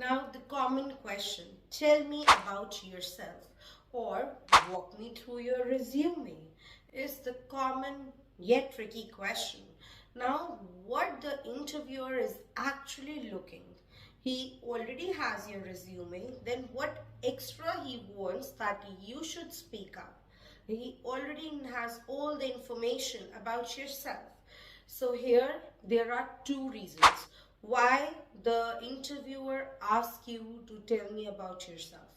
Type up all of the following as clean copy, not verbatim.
Now, the common question, tell me about yourself or walk me through your resume, is the common yet tricky question. Now, what the interviewer is actually looking, he already has your resume, then what extra he wants that you should speak up. He already has all the information about yourself. So here there are two reasons why the interviewer asks you to tell me about yourself.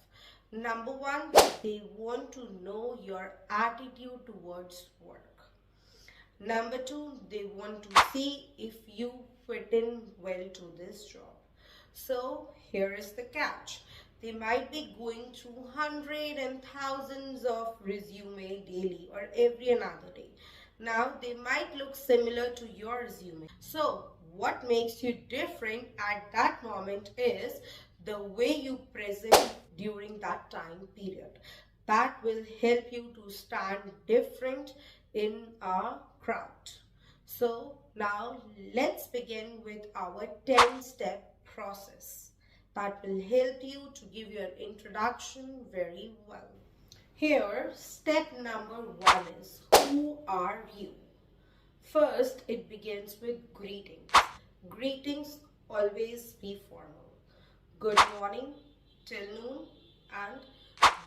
Number one, they want to know your attitude towards work. Number two, they want to see if you fit in well to this job. So here is the catch. They might be going through hundreds and thousands of resume daily or every another day. Now they might look similar to your resume. So what makes you different at that moment is the way you present during that time period. That will help you to stand different in a crowd. So now let's begin with our 10-step process that will help you to give your introduction very well. Here, step number one is, who are you? First, it begins with greetings. Greetings always be formal. Good morning till noon and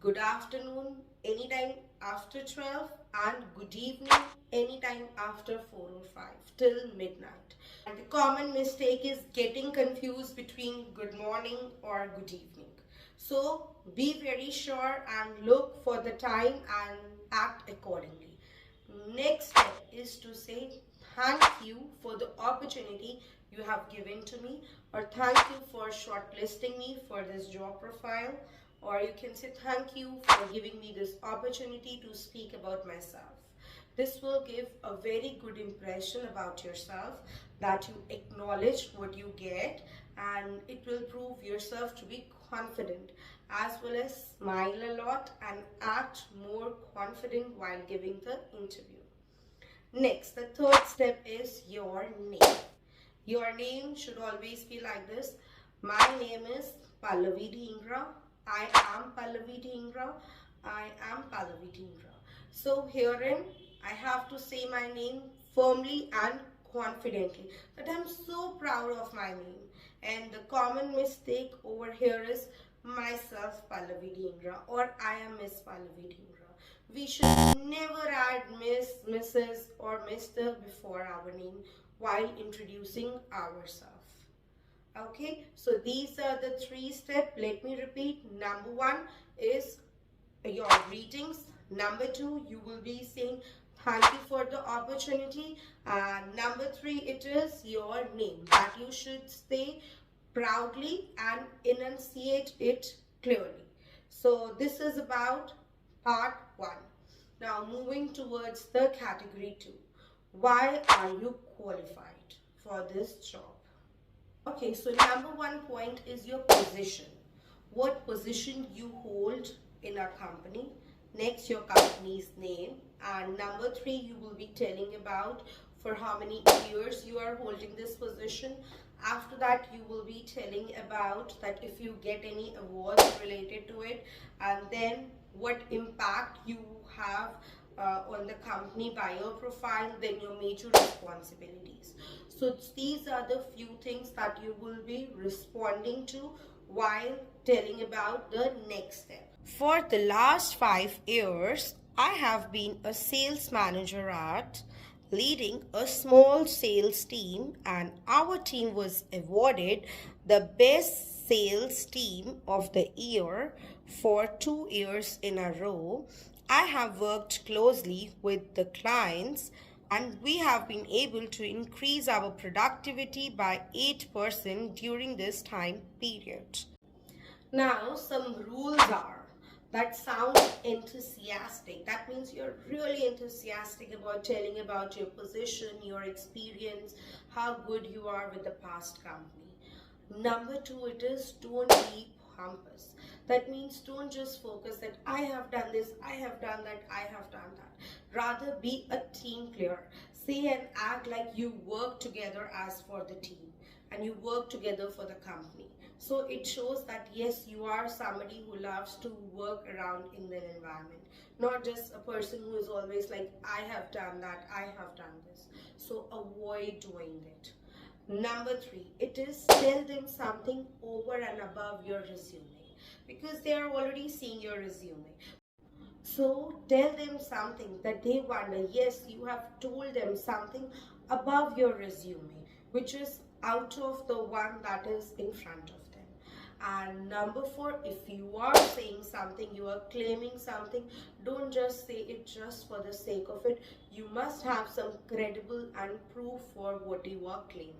good afternoon anytime after 12 and good evening anytime after 4 or 5 till midnight. And the common mistake is getting confused between good morning or good evening. So be very sure and look for the time and act accordingly. Next step is to say thank you for the opportunity you have given to me, or thank you for shortlisting me for this job profile, or you can say thank you for giving me this opportunity to speak about myself. This will give a very good impression about yourself, that you acknowledge what you get, and it will prove yourself to be confident, as well as smile a lot and act more confident while giving the interview. Next, the third step is your name. Your name should always be like this. My name is Pallavi Dhingra. I am Pallavi Dhingra. I am Pallavi Dhingra. So herein, I have to say my name firmly and confidently, that I'm so proud of my name. And the common mistake over here is myself Pallavi Dhingra, or I am Miss Pallavi Dhingra. We should never add Miss, Mrs. or Mr. before our name while introducing ourselves. Okay, so these are the three steps. Let me repeat. Number one is your greetings. Number two, you will be saying thank you for the opportunity. And number three, it is your name that you should say proudly and enunciate it clearly. So this is about part one. Now moving towards the category two. Why are you qualified for this job? Okay, so number one point is your position. What position you hold in our company. Next, your company's name. And number three, you will be telling about for how many years you are holding this position. After that, you will be telling about that if you get any awards related to it, and then what impact you have on the company by your profile, then your major responsibilities. So these are the few things that you will be responding to while telling about the next step. For the last 5 years, I have been a sales manager at leading a small sales team, and our team was awarded the best sales team of the year for 2 years in a row. I have worked closely with the clients and we have been able to increase our productivity by 8% during this time period. Now, some rules are that sound enthusiastic. That means you're really enthusiastic about telling about your position, your experience, how good you are with the past company. Number two, it is don't be pompous. That means don't just focus that I have done this, I have done that, I have done that. Rather be a team player. Say and act like you work together as for the team and you work together for the company. So it shows that yes, you are somebody who loves to work around in the environment, not just a person who is always like, I have done that, I have done this. So avoid doing it. Number three, it is tell them something over and above your resume, because they are already seeing your resume. So tell them something that they wonder. Yes, you have told them something above your resume, which is out of the one that is in front of them. And number four, if you are saying something, you are claiming something, don't just say it just for the sake of it. You must have some credible and proof for what you are claiming.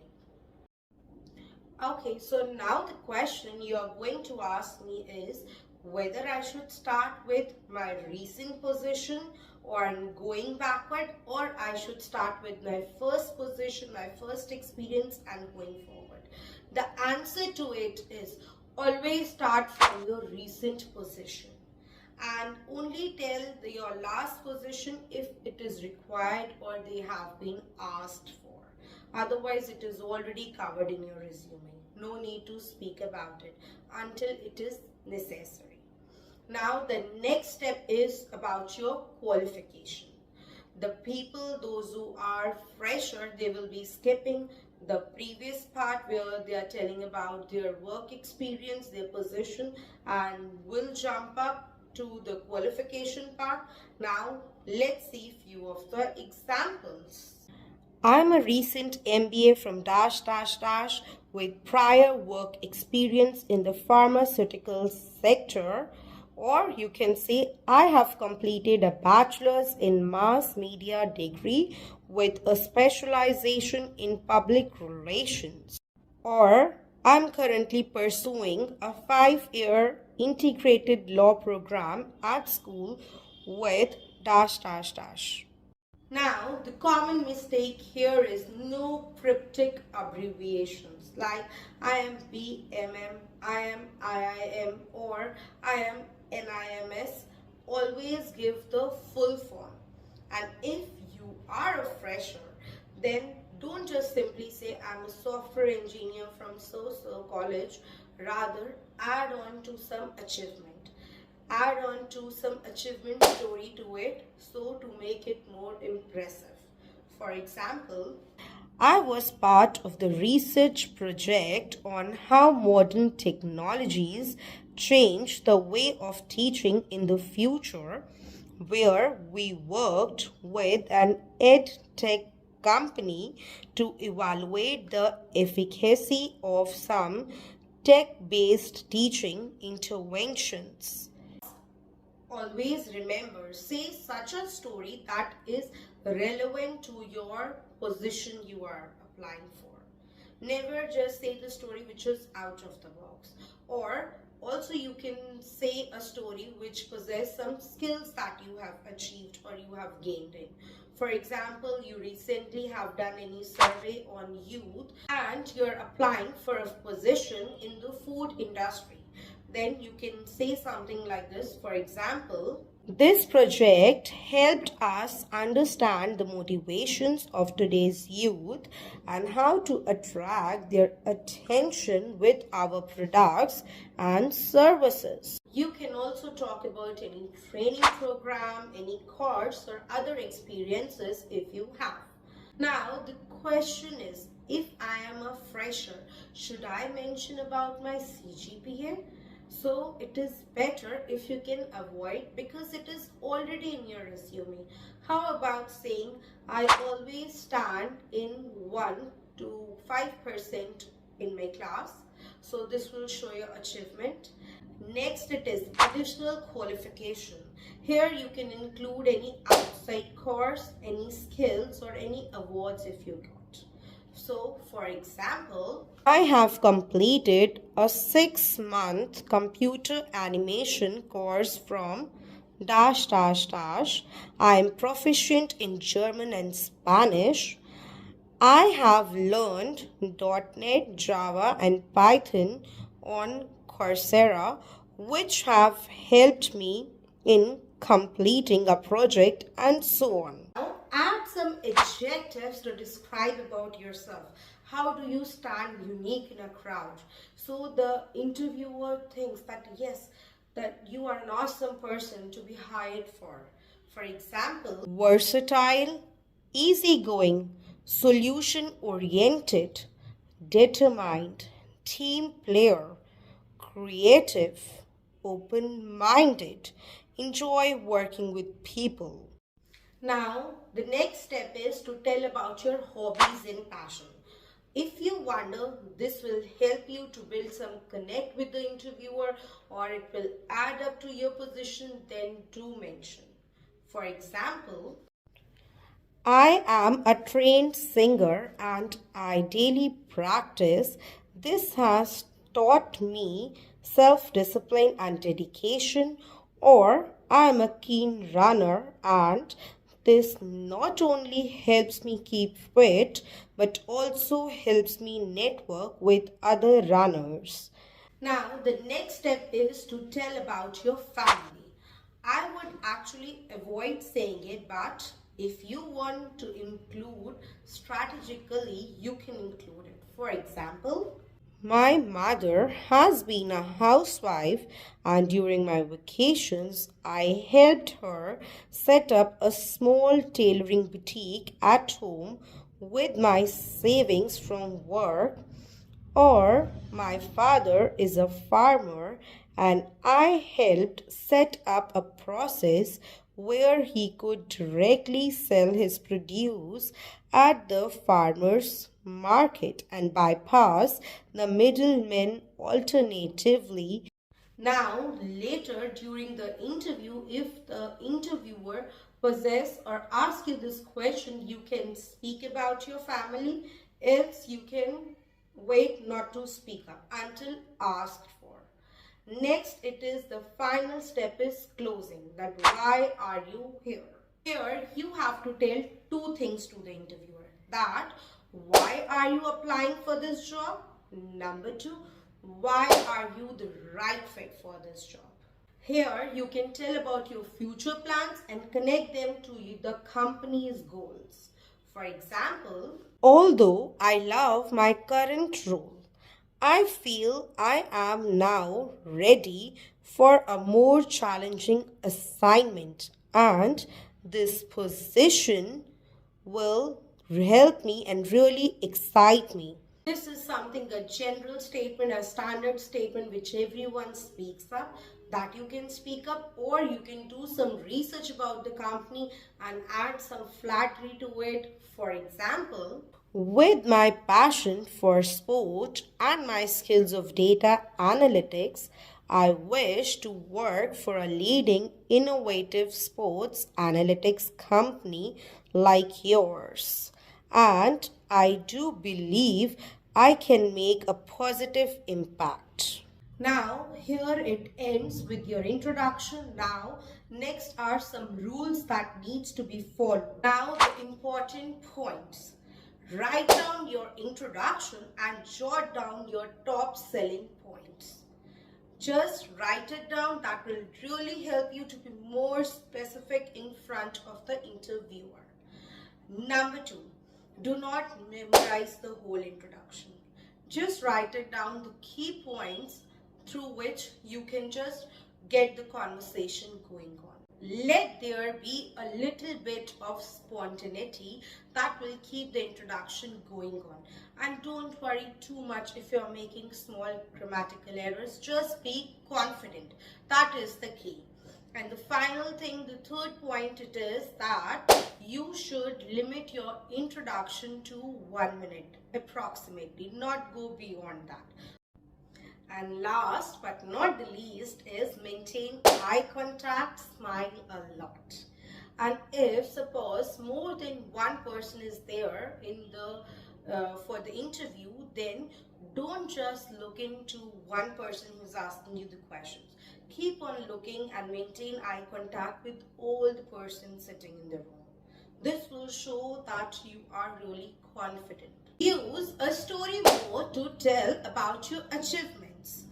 Okay, so now the question you are going to ask me is whether I should start with my recent position or going backward, or I should start with my first position, my first experience, and going forward. The answer to it is always start from your recent position and only tell your last position if it is required or they have been asked for. Otherwise, it is already covered in your resume. No need to speak about it until it is necessary. Now, the next step is about your qualification. The people, those who are fresher, they will be skipping the previous part where they are telling about their work experience, their position, and will jump up to the qualification part. Now, let's see few of the examples. I'm a recent MBA from dash dash dash with prior work experience in the pharmaceutical sector. Or you can say, I have completed a bachelor's in mass media degree with a specialization in public relations. Or I'm currently pursuing a 5-year integrated law program at school with dash dash dash. Now, the common mistake here is no cryptic abbreviations like I am BMM, I am IIM, or I am NIMS. Always give the full form. And if you are a fresher, then don't just simply say I'm a software engineer from so-so college. Rather, add on to some achievement. Add on to some achievement story to it, so to make it more impressive. For example, I was part of the research project on how modern technologies change the way of teaching in the future, where we worked with an ed tech company to evaluate the efficacy of some tech based teaching interventions. Always remember, say such a story that is relevant to your position you are applying for. Never just say the story which is out of the box. Or also you can say a story which possess some skills that you have achieved or you have gained in. For example, you recently have done any survey on youth and you're applying for a position in the food industry. Then you can say something like this. For example, this project helped us understand the motivations of today's youth and how to attract their attention with our products and services. You can also talk about any training program, any course, or other experiences if you have. Now, the question is, if I am a fresher, should I mention about my CGPA? So it is better if you can avoid, because it is already in your resume. How about saying I always stand in 1 to 5% in my class? So this will show your achievement. Next, it is additional qualification. Here you can include any outside course, any skills, or any awards if you got. So, for example, I have completed a 6-month computer animation course from dash dash dash. I am proficient in German and Spanish. I have learned .NET, Java, and Python on Coursera, which have helped me in completing a project, and so on. Now, add some adjectives to describe about yourself. How do you stand unique in a crowd? So the interviewer thinks that yes, that you are an awesome person to be hired for. For example, versatile, easygoing, solution oriented, determined, team player, creative, open minded, enjoy working with people. Now, the next step is to tell about your hobbies and passion. If you wonder, this will help you to build some connect with the interviewer or it will add up to your position, then do mention. For example, I am a trained singer and I daily practice. This has taught me self discipline and dedication. Or I am a keen runner and this not only helps me keep fit but also helps me network with other runners. Now, the next step is to tell about your family. I would actually avoid saying it, but if you want to include strategically, you can include it. For example, my mother has been a housewife, and during my vacations, I helped her set up a small tailoring boutique at home with my savings from work. Or my father is a farmer and I helped set up a process where he could directly sell his produce at the farmer's market and bypass the middlemen. Alternatively, now, later during the interview, if the interviewer possess or ask you this question, you can speak about your family, else you can wait not to speak up until asked for. Next, it is the final step is closing. That why are you here? Here, you have to tell two things to the interviewer. That why are you applying for this job? Number two, why are you the right fit for this job? Here, you can tell about your future plans and connect them to the company's goals. For example, although I love my current role, I feel I am now ready for a more challenging assignment, and this position will help me and really excite me. This is something, a general statement, a standard statement which everyone speaks up, that you can speak up, or you can do some research about the company and add some flattery to it. For example, with my passion for sport and my skills of data analytics, I wish to work for a leading innovative sports analytics company like yours. And I do believe I can make a positive impact. Now, here it ends with your introduction. Now, next are some rules that needs to be followed. Now, the important points. Write down your introduction and jot down your top selling points. Just write it down. That will really help you to be more specific in front of the interviewer. Number two, do not memorize the whole introduction. Just write it down, the key points through which you can just get the conversation going on. Let there be a little bit of spontaneity that will keep the introduction going on. And don't worry too much if you're making small grammatical errors. Just be confident. That is the key. And the final thing, the third point, it is that you should limit your introduction to 1 minute approximately, not go beyond that. And last but not the least is maintain eye contact, smile a lot. And if suppose more than one person is there in the for the interview, then don't just look into one person who's asking you the questions. Keep on looking and maintain eye contact with all the persons sitting in the room. This will show that you are really confident. Use a story mode to tell about your achievements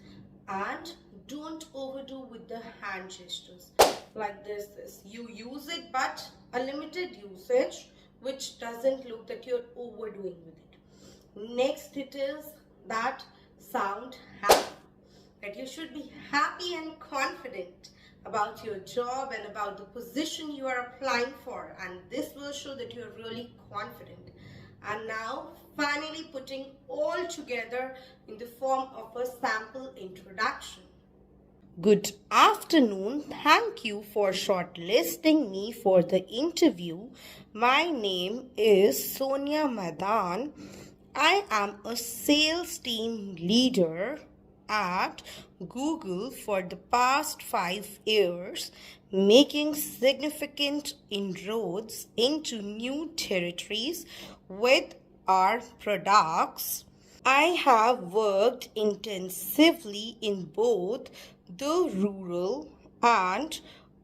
and don't overdo with the hand gestures like this. You use it, but a limited usage which doesn't look that you're overdoing with it. Next, it is that sound happy. That you should be happy and confident about your job and about the position you are applying for, and this will show that you are really confident. And now finally putting all together in the form of a sample introduction. Good afternoon. Thank you for shortlisting me for the interview. My name is Sonia Madan. I am a sales team leader at Google for the past 5 years, making significant inroads into new territories with our products. I have worked intensively in both the rural and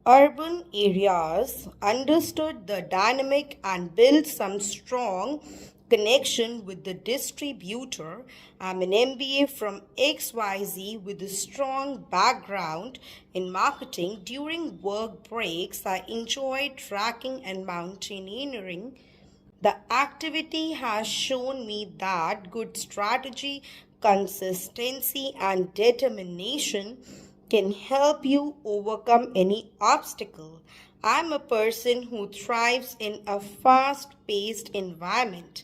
urban areas, understood the dynamic, and built some strong connection with the distributor. I'm an MBA from XYZ with a strong background in marketing. During work breaks, I enjoy tracking and mountaineering. The activity has shown me that good strategy, consistency, and determination can help you overcome any obstacle. I'm a person who thrives in a fast paced environment.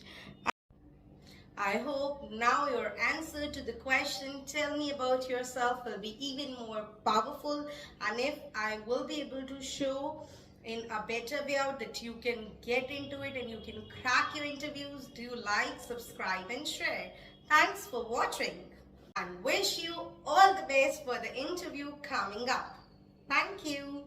I hope now your answer to the question, tell me about yourself, will be even more powerful, and if I will be able to show in a better way out that you can get into it and you can crack your interviews, do like, subscribe and share. Thanks for watching and wish you all the best for the interview coming up. Thank you.